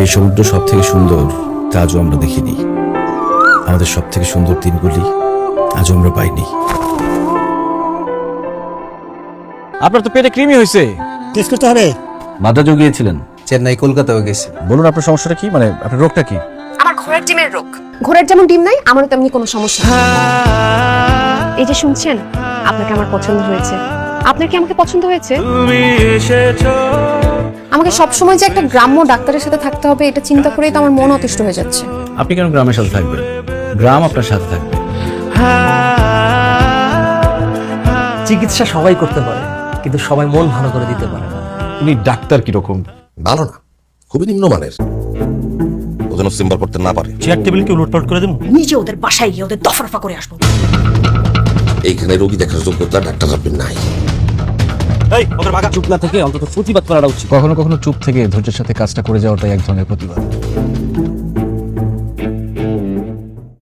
যে সমুদ্র সব থেকে সুন্দর তা আজও আমরা দেখিনি। আমাদের সব থেকে সুন্দর দিনগুলি আজও আমরা পাইনি। আপনার তো পেটে কৃমি হয়েছে, টেস্ট করতে হবে। মাদ্রাজও গিয়েছিলেন? চেন্নাই, কলকাতাও গেছি। বলুন আপনার সমস্যাটা কি, মানে আপনার রোগটা কি? আমার ঘোড়ার ডিমের রোগ। ঘোড়ার যেমন ডিম নাই, আমারও তেমনি কোনো সমস্যা নেই। এই যে শুনছেন, আপনাকে আমার পছন্দ হয়েছে। আপনার কি আমাকে পছন্দ হয়েছে? আমাকে সবসময় যে একটা গ্রাম্য ডাক্তারের সাথে থাকতে হবে, এটা চিন্তা করেই তো আমার মন অতিষ্ঠ হয়ে যাচ্ছে। আপনি কেন গ্রামের সাথে থাকবেন? গ্রাম আপনার সাথে থাকবে। চিকিৎসা সবাই করতে পারে, কিন্তু সবাই মন ভালো করে দিতে পারে না। উনি ডাক্তার কিরকম? ভালো না, খুবই নিম্নমানের। ও যেন চেম্বার করতে না পারে। চেয়ার টেবিল কি উলটপালট করে দেবো? নিজে ওদের বাসায় গিয়ে ওদের দফারফা করে আসবো। এইখানে রোগী দেখার যোগ্যতা ডাক্তার আপনি নাই। এই ওদের ভাগা। চুপ না থেকে অন্তত প্রতিবাদ করাটা উচিত। কখনো কখনো চুপ থেকে ধৈর্যের সাথে কাজটা করে যাওয়াটাই এক ধরনের প্রতিবাদ।